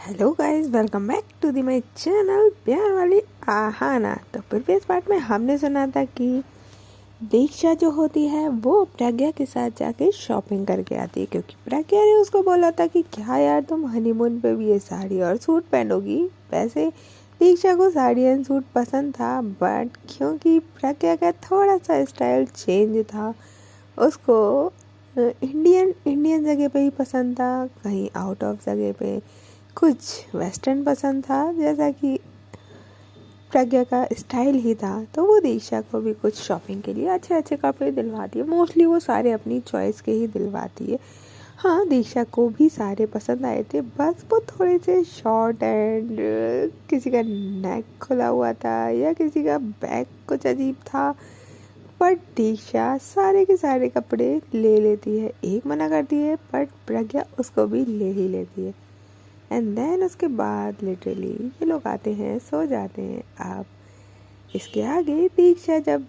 Hello guys, welcome back to the my channel प्यार वाली आहाना। तो प्रीवियस पार्ट में हमने सुना था कि दीक्षा जो होती है वो प्रज्ञा के साथ जाके शॉपिंग करके आती है, क्योंकि प्रज्ञा ने उसको बोला था कि क्या यार तुम हनीमून पे भी ये साड़ी और सूट पहनोगी। वैसे दीक्षा को साड़ी एंड सूट पसंद था, बट क्योंकि प्रज्ञा का थोड़ा सा स्टाइल चेंज था, उसको इंडियन इंडियन जगह पे ही पसंद था, कहीं आउट ऑफ जगह पे कुछ वेस्टर्न पसंद था, जैसा कि प्रज्ञा का स्टाइल ही था। तो वो दीक्षा को भी कुछ शॉपिंग के लिए अच्छे अच्छे कपड़े दिलवाती है। मोस्टली वो सारे अपनी चॉइस के ही दिलवाती है। हाँ, दीक्षा को भी सारे पसंद आए थे, बस वो थोड़े से शॉर्ट एंड किसी का नेक खुला हुआ था या किसी का बैक कुछ अजीब था। बट दीक्षा सारे के सारे कपड़े ले लेती है, एक मना करती है बट प्रज्ञा उसको भी ले ही लेती है। एंड देन उसके बाद लिटरली ये लोग आते हैं, सो जाते हैं। अब इसके आगे दीक्षा जब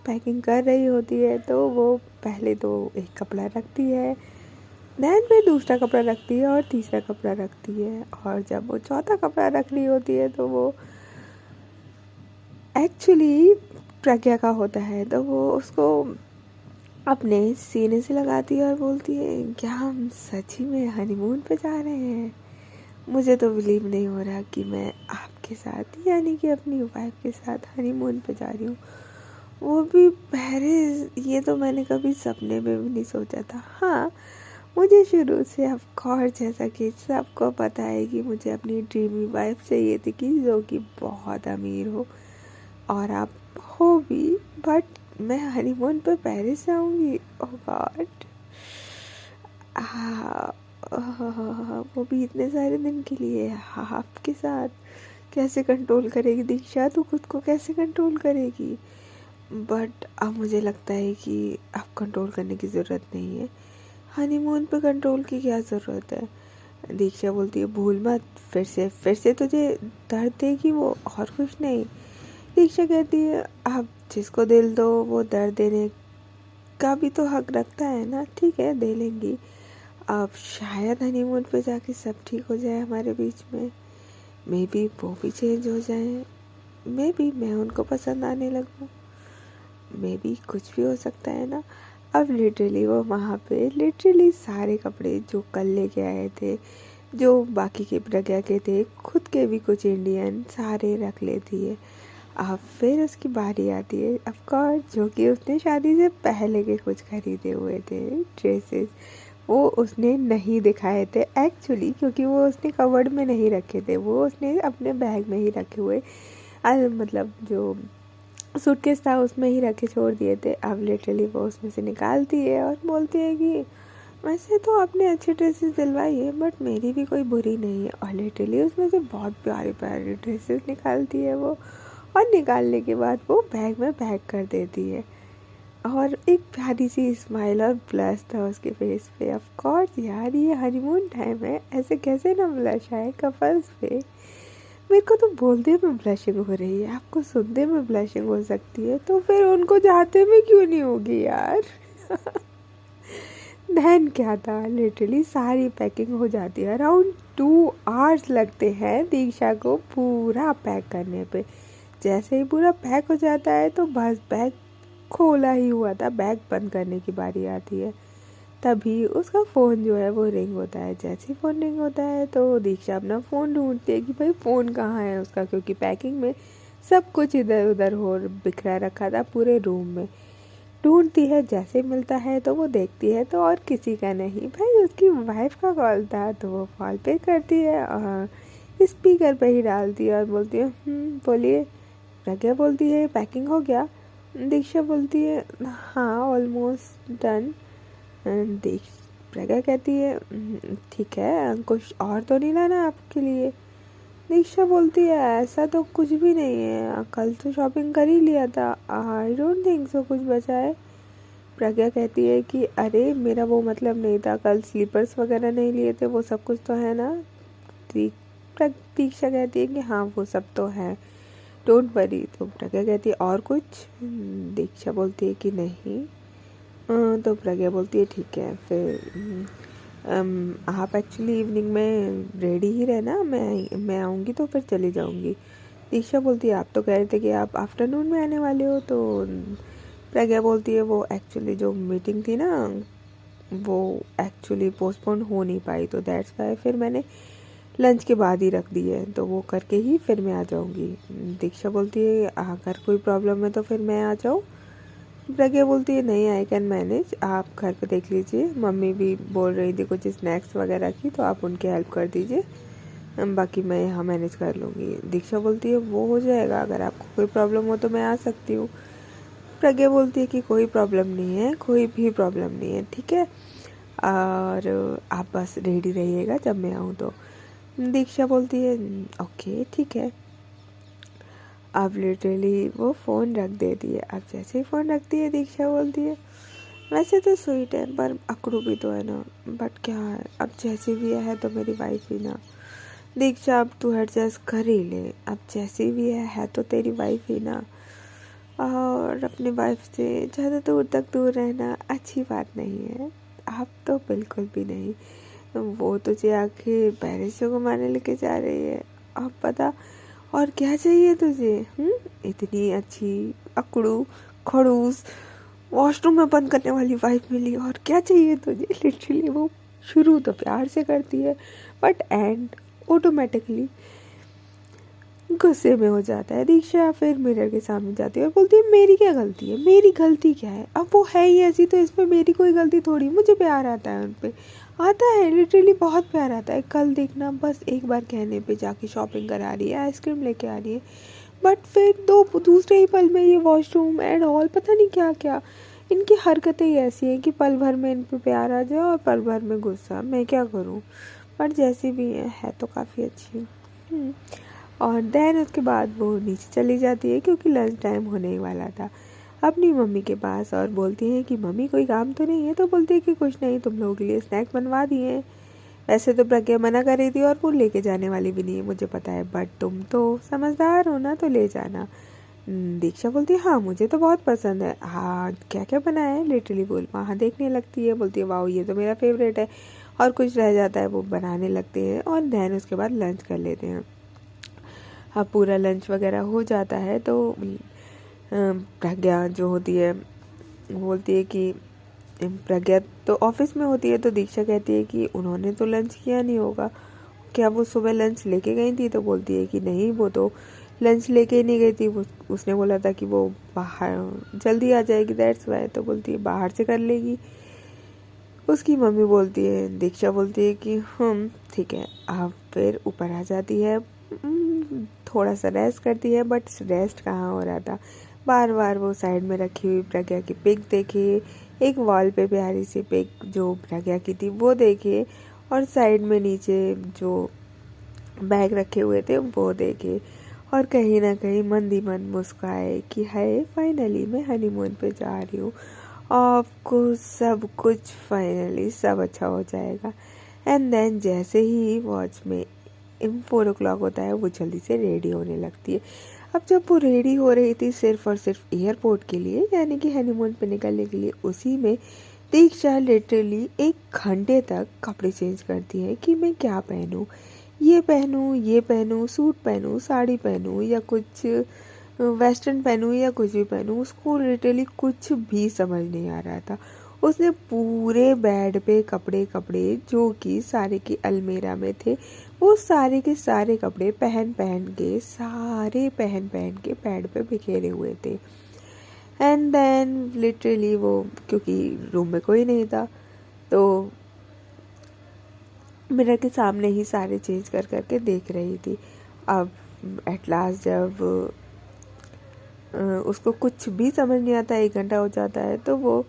पैकिंग कर रही होती है तो वो पहले तो एक कपड़ा रखती है, देन फिर दूसरा कपड़ा रखती है और तीसरा कपड़ा रखती है। और जब वो चौथा कपड़ा रख रही होती है तो वो एक्चुअली प्रज्ञा का होता है, तो वो उसको अपने सीने से लगाती है और बोलती है, क्या हम सच ही में हनीमून पे जा रहे हैं? मुझे तो बिलीव नहीं हो रहा कि मैं आपके साथ यानी कि अपनी वाइफ के साथ हनीमून पे जा रही हूँ, वो भी पेरिस। ये तो मैंने कभी सपने में भी नहीं सोचा था। हाँ, मुझे शुरू से ऑफ कोर्स, जैसा कि सबको पता है कि मुझे अपनी ड्रीमी वाइफ चाहिए थी कि जो कि बहुत अमीर हो, और आप हो भी। बट मैं हनीमून पे पेरिस जाऊँगी, ओह गॉड। वो भी इतने सारे दिन के लिए आपके साथ। कैसे कंट्रोल करेगी दीक्षा? तू खुद को कैसे कंट्रोल करेगी? बट अब मुझे लगता है कि अब कंट्रोल करने की ज़रूरत नहीं है। हनीमून पे कंट्रोल की क्या ज़रूरत है? दीक्षा बोलती है, भूल मत, फिर से तुझे दर्द देगी वो, और कुछ नहीं। दीक्षा कहती है, अब जिसको दिल दो वो दर्द देने का भी तो हक रखता है ना। ठीक है, दे लेंगी। अब शायद हनीमून पे जाके सब ठीक हो जाए हमारे बीच में। मे बी वो भी चेंज हो जाए, मे बी मैं उनको पसंद आने लगूँ, मे बी कुछ भी हो सकता है ना। अब लिटरली वो वहाँ पे लिटरली सारे कपड़े जो कल लेके आए थे, जो बाकी के प्रज्ञा के थे, खुद के भी कुछ इंडियन, सारे रख लेती है। अब फिर उसकी बारी आती है, ऑफ कोर्स, जो कि उसने शादी से पहले के कुछ खरीदे हुए थे ड्रेसेस, वो उसने नहीं दिखाए थे एक्चुअली, क्योंकि वो उसने कवर्ड में नहीं रखे थे, वो उसने अपने बैग में ही रखे हुए, मतलब जो सूटकेस था उसमें ही रखे छोड़ दिए थे। अब लिटरली वो उसमें से निकालती है और बोलती है कि वैसे तो आपने अच्छी ड्रेसेस दिलवाई है, बट मेरी भी कोई बुरी नहीं है। और लिटरली उसमें से बहुत प्यारी प्यारी ड्रेसेस निकालती है वो, और निकालने के बाद वो बैग में पैक कर देती है। और एक प्यारी सी स्माइल और ब्लश था उसके फेस पे। ऑफ कोर्स यार, ये हनीमून टाइम है, ऐसे कैसे ना ब्लश आए कपल्स पे। मेरे को तो बोलते में ब्लशिंग हो रही है, आपको सुनते में ब्लशिंग हो सकती है, तो फिर उनको जाते में क्यों नहीं होगी यार? धन क्या था, लिटरली सारी पैकिंग हो जाती है। अराउंड 2 आवर्स लगते हैं दीक्षा को पूरा पैक करने पे। जैसे ही पूरा पैक हो जाता है तो बस बैग खोला ही हुआ था, बैग बंद करने की बारी आती है, तभी उसका फ़ोन जो है वो रिंग होता है। जैसे ही फ़ोन रिंग होता है तो दीक्षा अपना फ़ोन ढूंढती है कि भाई फ़ोन कहाँ है उसका, क्योंकि पैकिंग में सब कुछ इधर उधर हो बिखरा रखा था पूरे रूम में। ढूंढती है, जैसे मिलता है तो वो देखती है तो और किसी का नहीं, भाई उसकी वाइफ का कॉल था। तो वो कॉल पे करती है और स्पीकर पे ही डालती है और बोलती है, बोलिए। प्रज्ञा बोलती है, पैकिंग हो गया? दीक्षा बोलती है, हाँ ऑलमोस्ट डन। देख प्रज्ञा कहती है, ठीक है, कुछ और तो नहीं लाना आपके लिए? दीक्षा बोलती है, ऐसा तो कुछ भी नहीं है, कल तो शॉपिंग कर ही लिया था, आई डोंट थिंक सो कुछ बचा है। प्रज्ञा कहती है कि अरे मेरा वो मतलब नहीं था, कल स्लीपर्स वगैरह नहीं लिए थे, वो सब कुछ तो है ना? दीक्षा कहती है कि हाँ वो सब तो है, डोंट वरी। तो प्रज्ञा कहती है, और कुछ? दीक्षा बोलती है कि नहीं। तो प्रज्ञा बोलती है, ठीक है फिर आप एक्चुअली इवनिंग में रेडी ही रहना, मैं आऊँगी तो फिर चली जाऊँगी। दीक्षा बोलती है आप तो कह रहे थे कि आप आफ्टरनून में आने वाले हो। तो प्रज्ञा बोलती है वो एक्चुअली जो मीटिंग थी ना वो एक्चुअली पोस्टपोन हो नहीं पाई, तो दैट्स वाई फिर मैंने लंच के बाद ही रख दी है, तो वो करके ही फिर मैं आ जाऊँगी। दीक्षा बोलती है अगर कोई प्रॉब्लम है तो फिर मैं आ जाऊँ। प्रज्ञा बोलती है नहीं, आई कैन मैनेज, आप घर पे देख लीजिए। मम्मी भी बोल रही थी कुछ स्नैक्स वगैरह की, तो आप उनकी हेल्प कर दीजिए, बाकी मैं यहाँ मैनेज कर लूँगी। दीक्षा बोलती है वो हो जाएगा, अगर आपको कोई प्रॉब्लम हो तो मैं आ सकती हूँ। प्रज्ञा बोलती है कि कोई प्रॉब्लम नहीं है, कोई भी प्रॉब्लम नहीं है, ठीक है, और आप बस रेडी रहिएगा जब मैं आऊँ तो। दीक्षा बोलती है ओके ठीक है। अब लिटरली वो फ़ोन रख देती है। अब जैसे ही फ़ोन रखती है दीक्षा बोलती है वैसे तो स्वीट है पर अकड़ू भी तो है ना, बट क्या है अब जैसे भी है तो मेरी वाइफ ही ना। दीक्षा अब तू एडजस्ट कर ही ले, अब जैसे भी है तो तेरी वाइफ ही ना, और अपनी वाइफ से ज़्यादा दूर तक दूर रहना अच्छी बात नहीं है। अब तो बिल्कुल भी नहीं, वो तुझे आके पेरिस से घुमाने लेके जा रही है। अब पता और क्या चाहिए तुझे? इतनी अच्छी अकड़ू खड़ूस वॉशरूम में बंद करने वाली वाइफ मिली, और क्या चाहिए तुझे? लिटरली वो शुरू तो प्यार से करती है बट एंड ऑटोमेटिकली गुस्से में हो जाता है। दीक्षा फिर मिरर के सामने जाती है और बोलती है मेरी क्या गलती है, मेरी गलती क्या है? अब वो है ही ऐसी तो इसमें मेरी कोई गलती थोड़ी, मुझे प्यार आता है उन पे, आता है लिटरली बहुत प्यार आता है। कल देखना बस एक बार कहने पे जाके शॉपिंग करा रही है, आइसक्रीम लेके आ रही है, बट फिर दूसरे ही पल में ये वॉशरूम एंड ऑल पता नहीं क्या क्या। इनकी हरकतें ही ऐसी हैं कि पल भर में इन पे प्यार आ जाए और पल भर में गुस्सा। मैं क्या करूँ, बट जैसी भी है तो काफ़ी अच्छी। और देन उसके बाद वो नीचे चली जाती है क्योंकि लंच टाइम होने ही वाला था, अपनी मम्मी के पास, और बोलती है कि मम्मी कोई काम तो नहीं है? तो बोलती है कि कुछ नहीं, तुम लोगों के लिए स्नैक्स बनवा दिए हैं। वैसे तो प्रज्ञा मना कर रही थी और वो लेके जाने वाली भी नहीं है मुझे पता है, बट तुम तो समझदार हो ना तो ले जाना। दीक्षा बोलती है हाँ मुझे तो बहुत पसंद है। हाँ क्या क्या बनाया है? लिटरली बोल वहाँ देखने लगती है, बोलती है वाह ये तो मेरा फेवरेट है, और कुछ रह जाता है वो बनाने लगते हैं और देन उसके बाद लंच कर लेते हैं। अब पूरा लंच वगैरह हो जाता है तो प्रज्ञा जो होती है बोलती है कि प्रज्ञा तो ऑफिस में होती है, तो दीक्षा कहती है कि उन्होंने तो लंच किया नहीं होगा, क्या वो सुबह लंच लेके गई थी? तो बोलती है कि नहीं वो तो लंच लेके ही नहीं गई थी, उसने बोला था कि वो बाहर जल्दी आ जाएगी दैट्स वाई। तो बोलती है बाहर से कर लेगी। उसकी मम्मी बोलती है, दीक्षा बोलती है कि ठीक है। अब फिर ऊपर आ जाती है, थोड़ा सा रेस्ट करती है, बट रेस्ट कहाँ हो रहा था, बार बार वो साइड में रखी हुई प्रज्ञा की पिक देखे, एक वॉल पे प्यारी सी पिक जो प्रज्ञा की थी वो देखे, और साइड में नीचे जो बैग रखे हुए थे वो देखे, और कहीं ना कहीं मन ही मन मुस्काए कि हाय फाइनली मैं हनीमून पे जा रही हूँ, आपको सब कुछ फाइनली सब अच्छा हो जाएगा। एंड देन जैसे ही वॉच में 4 o'clock होता है वो जल्दी से रेडी होने लगती है। अब जब वो रेडी हो रही थी सिर्फ और सिर्फ एयरपोर्ट के लिए, यानी कि हनीमून पे निकलने के लिए, उसी में दीक्षा लिटरली 1 घंटे तक कपड़े चेंज करती है कि मैं क्या पहनूं, ये पहनूं, सूट पहनूं, साड़ी पहनूं, या कुछ वेस्टर्न पहनूं, या कुछ भी पहनूं। उसको लिटरली कुछ भी समझ नहीं आ रहा था। उसने पूरे बेड पे कपड़े कपड़े जो कि सारे के अलमीरा में थे, वो सारे के सारे कपड़े पहन पहन के बेड पे बिखेरे हुए थे। एंड देन लिटरली वो क्योंकि रूम में कोई नहीं था तो मिरर के सामने ही सारे चेंज कर करके देख रही थी। अब एट लास्ट जब उसको कुछ भी समझ नहीं आता, 1 घंटा हो जाता है, तो वो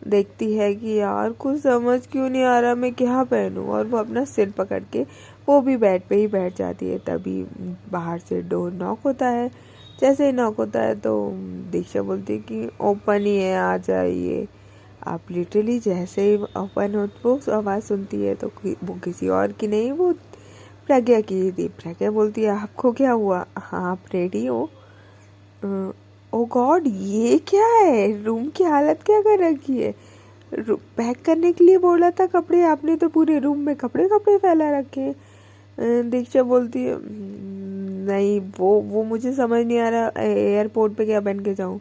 देखती है कि यार कुछ समझ क्यों नहीं आ रहा, मैं क्या पहनूं, और वो अपना सिर पकड़ के वो भी बेड पे ही बैठ जाती है। तभी बाहर से डोर नॉक होता है। जैसे ही नॉक होता है तो दीक्षा बोलती है कि ओपन ही है, आ जाइए। आप लिटरली जैसे ही ओपन हो वो आवाज़ सुनती है तो वो किसी और की नहीं, वो प्रज्ञा की थी। प्रज्ञा बोलती है आपको क्या हुआ? हाँ आप रेडी हो? ओ गॉड ये क्या है, रूम की हालत क्या कर रखी है? पैक करने के लिए बोला था कपड़े, आपने तो पूरे रूम में कपड़े कपड़े फैला रखे। दीक्षा बोलती है नहीं, वो मुझे समझ नहीं आ रहा, एयरपोर्ट पे क्या पहन के जाऊँ।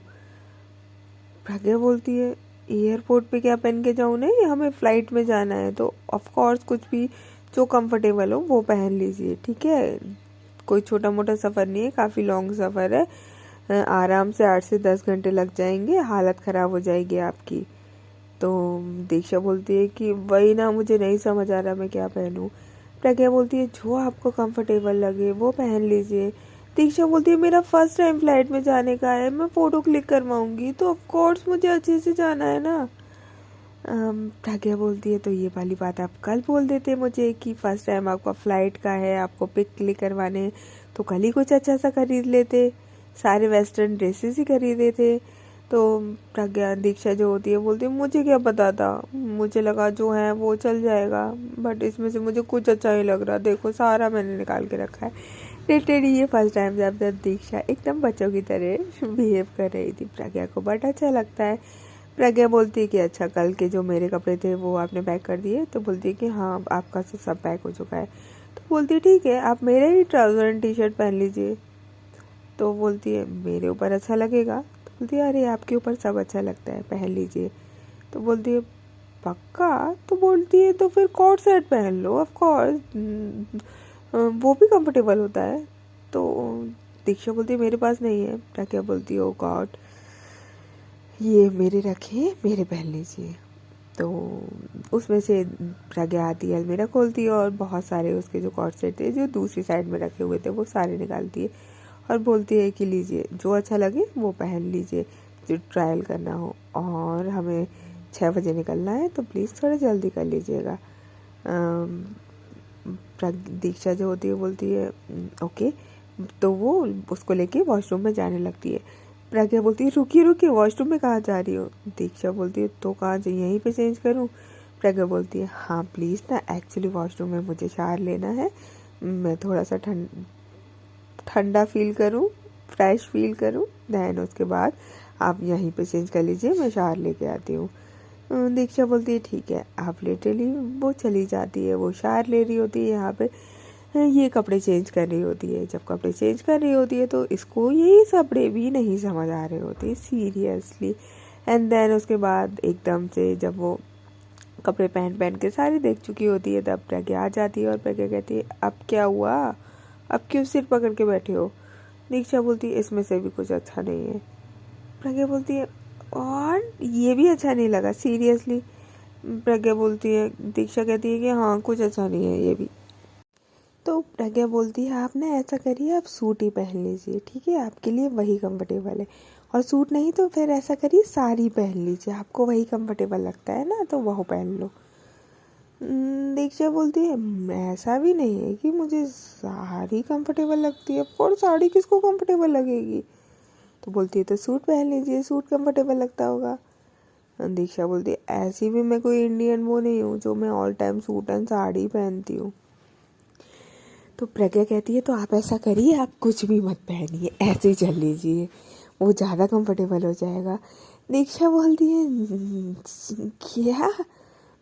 प्रज्ञा बोलती है एयरपोर्ट पे क्या पहन के जाऊँ, नहीं हमें फ़्लाइट में जाना है तो ऑफ कोर्स कुछ भी जो कंफर्टेबल हो वो पहन लीजिए, ठीक है। कोई छोटा मोटा सफ़र नहीं है, काफ़ी लॉन्ग सफ़र है, आराम से 8 से 10 घंटे लग जाएंगे, हालत ख़राब हो जाएगी आपकी। तो दीक्षा बोलती है कि वही ना, मुझे नहीं समझ आ रहा मैं क्या पहनूं। प्रज्ञा बोलती है जो आपको कंफर्टेबल लगे वो पहन लीजिए। दीक्षा बोलती है मेरा फर्स्ट टाइम फ्लाइट में जाने का है, मैं फ़ोटो क्लिक करवाऊंगी तो ऑफ कोर्स मुझे अच्छे से जाना है ना। प्रज्ञा बोलती है तो ये वाली बात आप कल बोल देते मुझे कि फर्स्ट टाइम आपका फ़्लाइट का है, आपको पिक क्लिक करवाने, तो कल ही कुछ अच्छा सा खरीद लेते, सारे वेस्टर्न ड्रेसेस ही खरीदे थे। तो प्रज्ञा दीक्षा जो होती है बोलती है मुझे क्या पता था, मुझे लगा जो है वो चल जाएगा, बट इसमें से मुझे कुछ अच्छा नहीं लग रहा, देखो सारा मैंने निकाल के रखा है। लिटरली ये फर्स्ट टाइम जब दीक्षा एकदम बच्चों की तरह बिहेव कर रही थी, प्रज्ञा को बट अच्छा लगता है। प्रज्ञा बोलती है कि अच्छा कल के जो मेरे कपड़े थे वो आपने पैक कर दिए, तो बोलती है कि हाँ आपका तो सब पैक हो चुका है। तो बोलती है ठीक है आप मेरे ही ट्राउज़र एंड टी शर्ट पहन लीजिए। तो बोलती है मेरे ऊपर अच्छा लगेगा, तो बोलती है अरे आपके ऊपर सब अच्छा लगता है, पहन लीजिए। तो बोलती है पक्का, तो बोलती है तो फिर कोट सेट पहन लो, ऑफ कोर्स वो भी कंफर्टेबल होता है। तो दीक्षा बोलती है मेरे पास नहीं है। प्रज्ञा बोलती है ओ गॉड, ये मेरे रखे, मेरे पहन लीजिए। तो उसमें से प्रज्ञा आती है, अलमीरा खोलती है और बहुत सारे उसके जो कॉर्ड सेट थे जो दूसरी साइड में रखे हुए थे वो सारे निकालती है और बोलती है कि लीजिए जो अच्छा लगे वो पहन लीजिए, जो ट्रायल करना हो, और हमें 6 बजे निकलना है तो प्लीज़ थोड़ा जल्दी कर लीजिएगा। दीक्षा जो होती है बोलती है ओके, तो वो उसको लेके वॉशरूम में जाने लगती है। प्रज्ञा बोलती है रुकिए रुकिए, वॉशरूम में कहाँ जा रही हो। दीक्षा बोलती है तो कहाँ चाहिए, यहीं पे चेंज करूँ। प्रज्ञा बोलती है हाँ प्लीज़ ना, एक्चुअली वॉशरूम में मुझे शावर लेना है, मैं थोड़ा सा ठंडा फील करूँ, फ्रेश फील करूँ, दैन उसके बाद आप यहीं पे चेंज कर लीजिए, मैं शावर लेके आती हूँ। दीक्षा बोलती है ठीक है, आप लिटरली वो चली जाती है, वो शावर ले रही होती है, यहाँ पे ये कपड़े चेंज कर रही होती है। जब कपड़े चेंज कर रही होती है तो इसको ये कपड़े भी नहीं समझ आ रहे होते सीरियसली। एंड देन उसके बाद एकदम से जब वो कपड़े पहन पहन के सारे देख चुकी होती है तब प्रज्ञा आ जाती है और प्रज्ञा कहती है अब क्या हुआ, अब क्यों सिर पकड़ के बैठे हो। दीक्षा बोलती है इसमें से भी कुछ अच्छा नहीं है। प्रज्ञा बोलती है और ये भी अच्छा नहीं लगा सीरियसली। प्रज्ञा बोलती है, दीक्षा कहती है कि हाँ कुछ अच्छा नहीं है ये भी। तो प्रज्ञा बोलती है आप ना ऐसा करिए, आप सूट ही पहन लीजिए, ठीक है आपके लिए वही कंफर्टेबल है, और सूट नहीं तो फिर ऐसा करिए साड़ी पहन लीजिए, आपको वही कंफर्टेबल लगता है ना तो वह पहन लो। दीक्षा बोलती है ऐसा भी नहीं है कि मुझे साड़ी कंफर्टेबल लगती है, और साड़ी किसको कंफर्टेबल लगेगी। तो बोलती है तो सूट पहन लीजिए, सूट कंफर्टेबल लगता होगा। दीक्षा बोलती है ऐसी भी मैं कोई इंडियन वो नहीं हूँ जो मैं all time suit and sari पहनती हूँ। तो प्रज्ञा कहती है तो आप ऐसा करिए, आप कुछ भी मत पहनिए, ऐसे ही चल लीजिए, वो ज़्यादा कंफर्टेबल हो जाएगा। दीक्षा बोलती है क्या।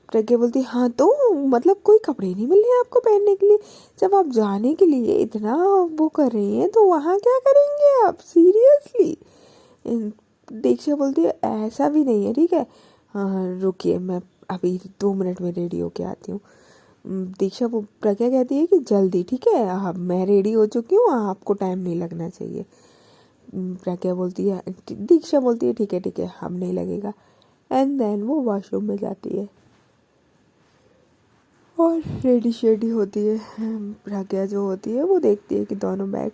प्रज्ञा बोलती है हाँ तो मतलब कोई कपड़े नहीं मिल रहे आपको पहनने के लिए, जब आप जाने के लिए इतना वो कर रही हैं तो वहाँ क्या करेंगे आप सीरियसली। दीक्षा बोलती है ऐसा भी नहीं है, ठीक है हाँ रुकिए मैं अभी 2 मिनट में रेडी होके आती हूँ। दीक्षा वो प्रज्ञा कहती है कि जल्दी, ठीक है अब मैं रेडी हो चुकी हूँ, आपको टाइम नहीं लगना चाहिए। प्रज्ञा बोलती है, दीक्षा बोलती है ठीक है हम नहीं लगेगा। एंड देन वो वॉशरूम में जाती है और रेडी शेडी होती है। प्रज्ञा जो होती है वो देखती है कि दोनों बैग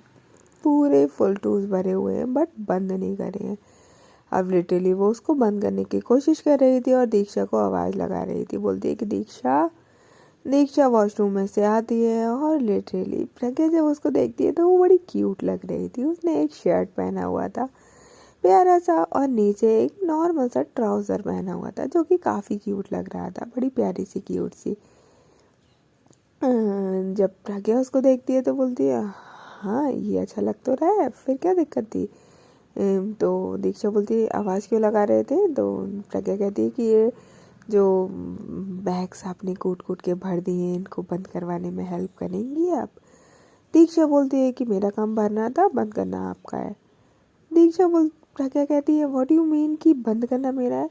पूरे फुल टूज भरे हुए हैं बट बंद नहीं करे हैं। अब लिटरली वो उसको बंद करने की कोशिश कर रही थी और दीक्षा को आवाज़ लगा रही थी, बोलती है कि दीक्षा वॉशरूम में से आती है और लिटरली प्रज्ञा जब उसको देखती है तो वो बड़ी क्यूट लग रही थी। उसने एक शर्ट पहना हुआ था प्यारा सा और नीचे एक नॉर्मल सा ट्राउज़र पहना हुआ था जो कि काफ़ी क्यूट लग रहा था, बड़ी प्यारी सी क्यूट सी। जब प्रज्ञा उसको देखती है तो बोलती है हाँ ये अच्छा लग तो रहा है, फिर क्या दिक्कत थी। तो दीक्षा बोलती है आवाज़ क्यों लगा रहे थे। तो प्रज्ञा कहती है कि ये जो बैग्स आपने कूट कूट के भर दिए इनको बंद करवाने में हेल्प करेंगी आप? दीक्षा बोलती है कि मेरा काम भरना था, बंद करना आपका है। प्रज्ञा कहती है व्हाट यू मीन कि बंद करना मेरा है?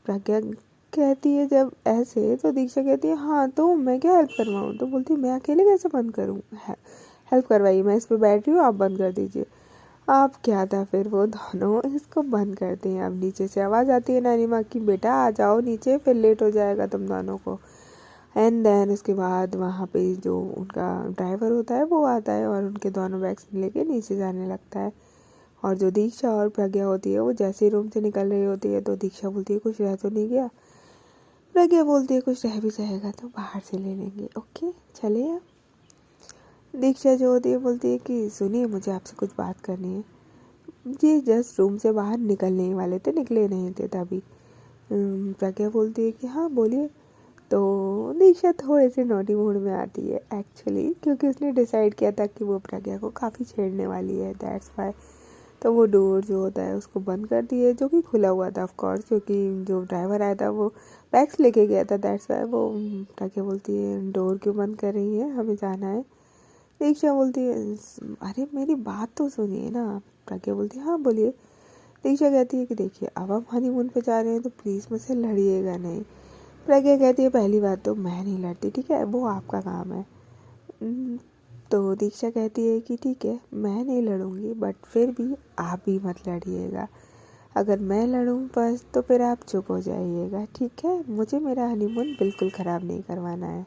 प्रज्ञा कहती है जब ऐसे, तो दीक्षा कहती है हाँ तो मैं क्या हेल्प करवाऊँ? तो बोलती है मैं अकेले कैसे बंद करूँ? हेल्प करवाइए, मैं इस पर बैठ रही हूँ, आप बंद कर दीजिए। अब क्या था, फिर वो दोनों इसको बंद करते हैं। अब नीचे से आवाज़ आती है नानी माँ की, बेटा आ जाओ नीचे, फिर लेट हो जाएगा तुम दोनों को। एंड देन उसके बाद वहाँ पे जो उनका ड्राइवर होता है वो आता है और उनके दोनों बैग्स लेके नीचे जाने लगता है। और जो दीक्षा और प्रज्ञा होती है वो जैसे ही रूम से निकल रही होती है तो दीक्षा बोलती है कुछ रह तो नहीं गया? प्रज्ञा बोलती है कुछ रह भी जाएगा तो बाहर से ले लेंगे, ओके चले आप। दीक्षा जो होती है बोलती है कि सुनिए मुझे आपसे कुछ बात करनी है। जी जस्ट रूम से बाहर निकलने ही वाले थे, निकले नहीं थे तभी। प्रज्ञा बोलती है कि हाँ बोलिए। तो दीक्षा थोड़े से नॉटी मूड में आती है एक्चुअली, क्योंकि उसने डिसाइड किया था कि वो प्रज्ञा को काफ़ी छेड़ने वाली है, दैट्स वाई। तो वो डोर जो होता है उसको बंद कर दिए, जो कि खुला हुआ था ऑफ कोर्स, क्योंकि जो ड्राइवर आया था वो बैग्स लेके गया था, दैट्स वाई। वो प्रज्ञा बोलती है डोर क्यों बंद कर रही है, हमें जाना है। दीक्षा बोलती है अरे मेरी बात तो सुनिए ना। प्रज्ञा बोलती है हाँ बोलिए। दीक्षा कहती है कि देखिए अब आप हनीमून पे जा रहे हैं तो प्लीज़ मुझसे लड़िएगा नहीं। प्रज्ञा कहती है पहली बात तो मैं नहीं लड़ती, ठीक है, वो आपका काम है। तो दीक्षा कहती है कि ठीक है मैं नहीं लड़ूंगी, बट फिर भी आप भी मत लड़िएगा। अगर मैं लड़ूं बस तो फिर आप चुप हो जाइएगा, ठीक है, मुझे मेरा हनीमून बिल्कुल ख़राब नहीं करवाना है।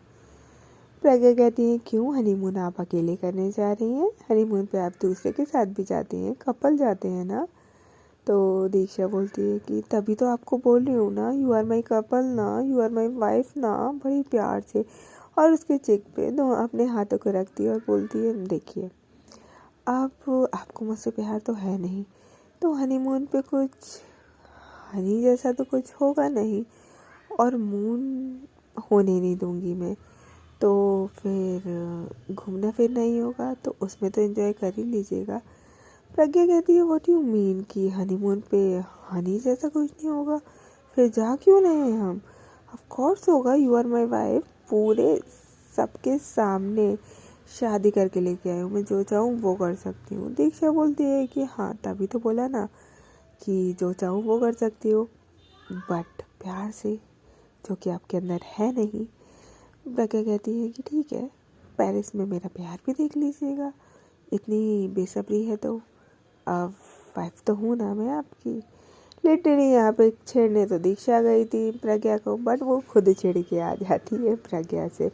प्रज्ञा कहती है क्यों, हनीमून आप अकेले करने जा रही हैं? हनीमून पे आप दूसरे के साथ भी जाती हैं, कपल जाते हैं ना। तो दीक्षा बोलती है कि तभी तो आपको बोल रही हूँ ना, यू आर माई कपल ना, यू आर माई वाइफ ना, बड़ी प्यार से। और उसके चिक पे दो अपने हाथों को रखती है और बोलती है देखिए आपको मुझसे प्यार तो है नहीं, तो हनीमून पे कुछ हनी जैसा तो कुछ होगा नहीं, और मून होने नहीं दूंगी मैं। तो फिर घूमना फिरना ही होगा तो उसमें तो एंजॉय कर ही लीजिएगा। प्रज्ञा कहती है व्हाट यू मीन कि हनीमून पे हनी जैसा कुछ नहीं होगा? फिर जा क्यों रहे हैं हम? ऑफ कोर्स होगा, यू आर माई वाइफ, पूरे सबके सामने शादी करके लेके आई हूँ, मैं जो चाहूँ वो कर सकती हूँ। दीक्षा बोलती है कि हाँ तभी तो बोला ना कि जो चाहूँ वो कर सकती हो, बट प्यार से, जो कि आपके अंदर है नहीं। प्रज्ञा कहती है कि ठीक है, पेरिस में मेरा प्यार भी देख लीजिएगा, इतनी बेसब्री है तो। अब वाइफ तो हूँ ना मैं आपकी। लिटरली यहाँ पे छेड़ने तो दीक्षा गई थी प्रज्ञा को, बट वो खुद छेड़ के आ जाती है प्रज्ञा से।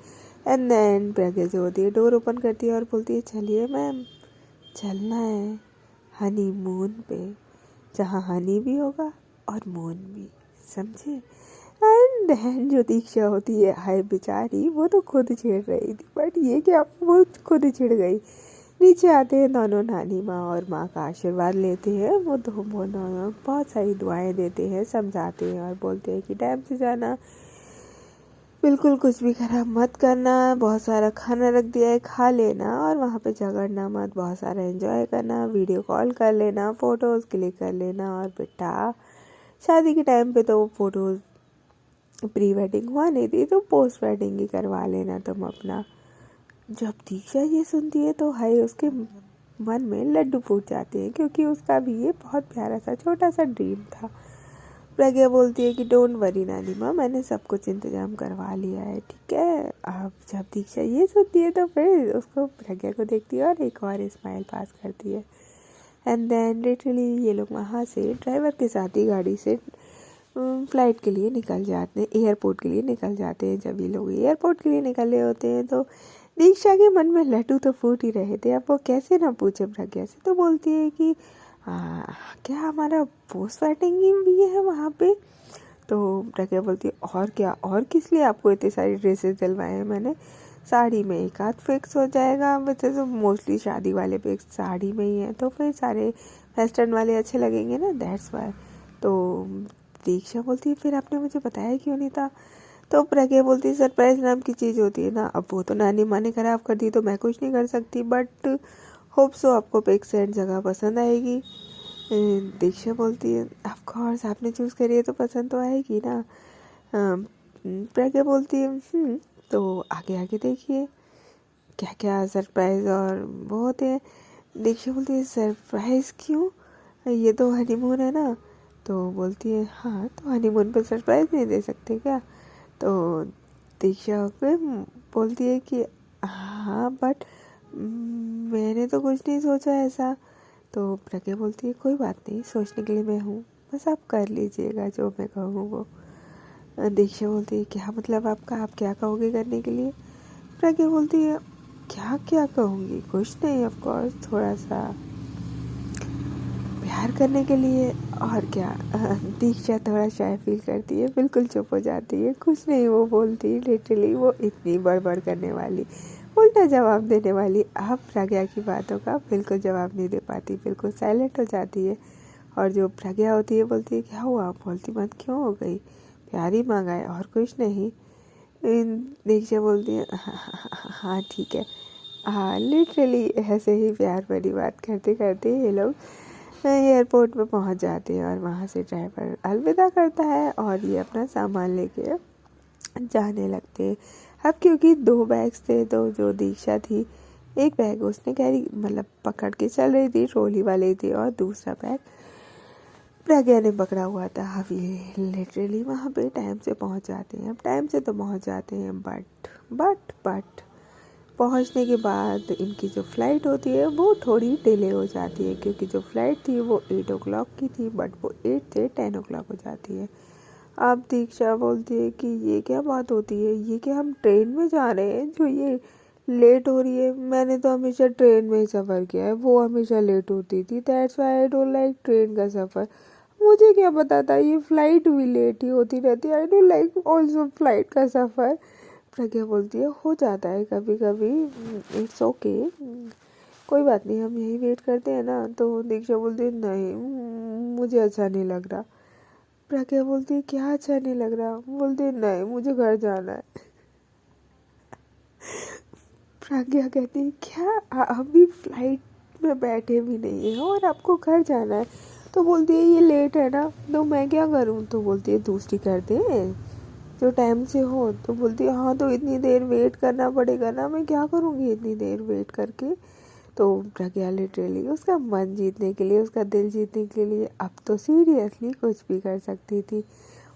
एंड देन प्रज्ञा जो होती है डोर ओपन करती है और बोलती है चलिए मैम, चलना है हनीमून पे, जहाँ हनी भी होगा और मून भी, समझे? एंड देन जो दीक्षा होती है हाय बेचारी, वो तो खुद छेड़ रही थी, बट ये क्या वो खुद छिड़ गई। नीचे आते हैं दोनों, नानी माँ और माँ का आशीर्वाद लेते हैं। वो दोनों बहुत सारी दुआएं देते हैं, समझाते हैं और बोलते हैं कि टाइम से जाना, बिल्कुल कुछ भी खराब मत करना, बहुत सारा खाना रख दिया है खा लेना, और वहाँ पे झगड़ना मत, बहुत सारा एंजॉय करना, वीडियो कॉल कर लेना, फ़ोटोज़ क्लिक कर लेना। और बेटा शादी के टाइम पे तो वो फ़ोटोज़ प्री वेडिंग हुआ नहीं थी तो पोस्ट वेडिंग ही करवा लेना तुम अपना। जब दीक्षा ये सुनती है तो हाय उसके मन में लड्डू फूट जाते हैं, क्योंकि उसका भी ये बहुत प्यारा सा छोटा सा ड्रीम था। प्रज्ञा बोलती है कि डोंट वरी नानी माँ, मैंने सब कुछ इंतजाम करवा लिया है, ठीक है। अब जब दीक्षा ये सुनती है तो फिर उसको प्रज्ञा को देखती है और एक और स्माइल पास करती है। एंड देन लिटरली ये लोग वहाँ से ड्राइवर के साथ ही गाड़ी से फ्लाइट के लिए निकल जाते हैं, एयरपोर्ट के लिए निकल जाते हैं। जब ये लोग एयरपोर्ट के लिए निकल रहे होते हैं तो दीक्षा के मन में लड्डू तो फूट ही रहे थे, अब वो कैसे ना पूछे प्रज्ञा से। तो बोलती है कि क्या हमारा पोस्ट वेडिंग भी है वहाँ पे? तो प्रज्ञा बोलती है और क्या, और किस लिए आपको इतनी सारी ड्रेसेस दिलवाए हैं मैंने, साड़ी में एक आध फिक्स हो जाएगा, वैसे तो मोस्टली शादी वाले पे साड़ी में ही है, तो फिर सारे वेस्टर्न वाले अच्छे लगेंगे ना, दैट्स वाई। तो दीक्षा बोलती है फिर आपने मुझे बताया क्यों नहीं था? तो प्रज्ञा बोलती है सरप्राइज नाम की चीज़ होती है ना, अब वो तो नानी माँ ने ख़राब कर दी तो मैं कुछ नहीं कर सकती, बट होप सो आपको पिक्स एंड जगह पसंद आएगी। दीक्षा बोलती है ऑफ कोर्स आपने चूज़ करी है तो पसंद तो आएगी ना। प्रज्ञा बोलती है तो आगे आगे देखिए क्या क्या सरप्राइज और वो होते हैं। दीक्षा बोलती है सरप्राइज क्यों, ये तो हनीमून है ना। तो बोलती है हाँ तो हनीमून पर सरप्राइज नहीं दे सकते क्या। तो दीक्षा फिर बोलती है कि हाँ बट मैंने तो कुछ नहीं सोचा ऐसा। तो प्रज्ञा बोलती है कोई बात नहीं, सोचने के लिए मैं हूँ, बस आप कर लीजिएगा जो मैं कहूँ वो। दीक्षा बोलती है क्या मतलब आपका, आप क्या कहोगे करने के लिए। प्रज्ञा बोलती है क्या क्या कहूँगी, कुछ नहीं, ऑफ कोर्स थोड़ा सा प्यार करने के लिए और क्या। दीक्षा थोड़ा शाय फील करती है, बिल्कुल चुप हो जाती है, कुछ नहीं वो बोलती। लिटरली वो इतनी बड़बड़ करने वाली, उल्टा जवाब देने वाली, अब प्रज्ञा की बातों का बिल्कुल जवाब नहीं दे पाती, बिल्कुल साइलेंट हो जाती है। और जो प्रज्ञा होती है बोलती है क्या हुआ, बोलती मत क्यों हो गई, प्यार ही मांगा है और कुछ नहीं। दीक्षा बोलती है हाँ ठीक है। हाँ लिटरली ऐसे ही प्यार भरी बात करते करते ये लोग एयरपोर्ट पे पहुंच जाते हैं और वहाँ से ड्राइवर अलविदा करता है और ये अपना सामान लेके जाने लगते हैं। अब क्योंकि 2 बैग्स थे तो जो दीक्षा थी एक बैग उसने कैरी मतलब पकड़ के चल रही थी, ट्रॉली वाले थे, और दूसरा बैग प्रज्ञा ने पकड़ा हुआ था। अब ये लिटरली वहाँ पे टाइम से पहुँच जाते हैं। अब टाइम से तो पहुँच जाते हैं बट पहुंचने के बाद इनकी जो फ़्लाइट होती है वो थोड़ी डिले हो जाती है, क्योंकि जो फ़्लाइट थी वो 8 o'clock की थी बट वो 8 से 10 o'clock हो जाती है। अब दीक्षा बोलती है कि ये क्या बात होती है, ये क्या हम ट्रेन में जा रहे हैं जो ये लेट हो रही है। मैंने तो हमेशा ट्रेन में ही सफ़र किया है, वो हमेशा लेट होती थी, that's why I don't like train का सफ़र। मुझे क्या पता था ये फ़्लाइट भी लेट ही होती रहती है, I don't like also flight का सफ़र। प्रज्ञा बोलती है हो जाता है कभी कभी, इट्स ओके, कोई बात नहीं, हम यही वेट करते हैं ना। तो दीक्षा बोलती है नहीं मुझे अच्छा नहीं लग रहा। प्रज्ञा बोलती है क्या अच्छा नहीं लग रहा, बोलती है नहीं मुझे घर जाना है। प्रज्ञा कहती है क्या अभी फ्लाइट में बैठे भी नहीं है और आपको घर जाना है। तो बोलती है ये लेट है ना तो मैं क्या करूँ। तो बोलती है दूसरी कर दे जो टाइम से हो। तो बोलती है हाँ तो इतनी देर वेट करना पड़ेगा ना, मैं क्या करूँगी इतनी देर वेट करके। तो प्रज्ञा लिटरली उसका मन जीतने के लिए, उसका दिल जीतने के लिए अब तो सीरियसली कुछ भी कर सकती थी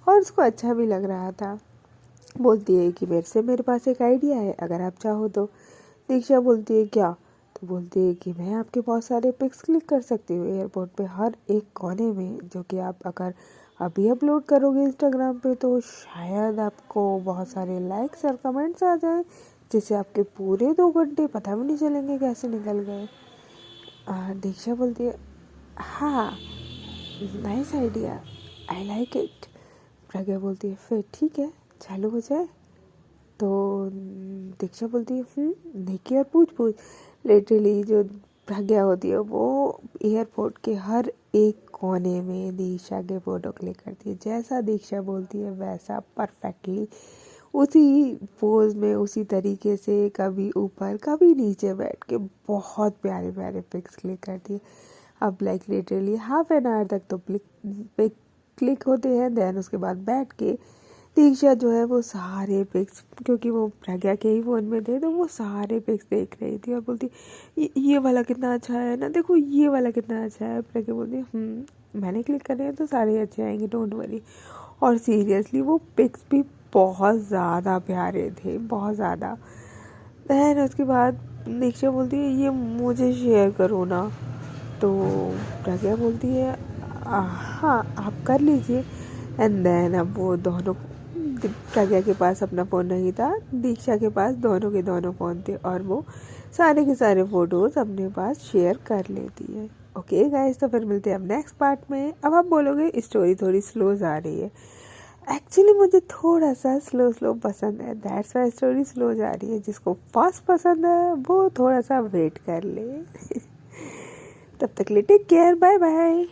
और उसको अच्छा भी लग रहा था। बोलती है कि मेरे पास एक आइडिया है अगर आप चाहो तो। दीक्षा बोलती है क्या। तो बोलती है कि मैं आपके बहुत सारे पिक्स क्लिक कर सकती हूँ एयरपोर्ट पे हर एक कोने में, जो कि आप अगर अभी अपलोड करोगे इंस्टाग्राम पे तो शायद आपको बहुत सारे लाइक्स और कमेंट्स आ जाए, जिससे आपके पूरे 2 घंटे पता भी नहीं चलेंगे कैसे निकल गए। दीक्षा बोलती है हाँ nice idea, I like it. Pragya बोलती है फिर ठीक है चालू हो जाए। तो दीक्षा बोलती है देखिए और पूछ लिटरली जो प्रज्ञा होती है वो एयरपोर्ट के हर एक कोने में दीक्षा के फ़ोटो क्लिक करती है, जैसा दीक्षा बोलती है वैसा परफेक्टली उसी पोज में उसी तरीके से, कभी ऊपर कभी नीचे बैठ के बहुत प्यारे प्यारे पिक्स क्लिक करती है। अब like literally half an hour तक तो पिक क्लिक होते हैं, देन उसके बाद बैठ के दीक्षा जो है वो सारे पिक्स, क्योंकि वो प्रज्ञा के ही फ़ोन में थे तो वो सारे पिक्स देख रही थी और बोलती ये वाला कितना अच्छा है ना, देखो ये वाला कितना अच्छा है। प्रज्ञा बोलती मैंने क्लिक करे हैं तो सारे अच्छे आएंगे डोंट वरी। और सीरियसली वो पिक्स भी बहुत ज़्यादा प्यारे थे, बहुत ज़्यादा। दैन उसके बाद दीक्षा बोलती है ये मुझे शेयर करो ना। तो प्रज्ञा बोलती है हाँ आप कर लीजिए। एंड देन अब वो दोनों, प्रज्ञा के पास अपना फ़ोन नहीं था, दीक्षा के पास दोनों के दोनों फ़ोन थे और वो सारे के सारे फ़ोटोज़ अपने पास शेयर कर लेती है। ओके गाइस, तो फिर मिलते हैं अब नेक्स्ट पार्ट में। अब आप बोलोगे स्टोरी थोड़ी स्लो जा रही है, एक्चुअली मुझे थोड़ा सा स्लो पसंद है, दैट्स वाई स्टोरी स्लो जा रही है। जिसको फास्ट पसंद है वो थोड़ा सा वेट कर ले। तब तक के लिए टेक केयर, बाय बाय।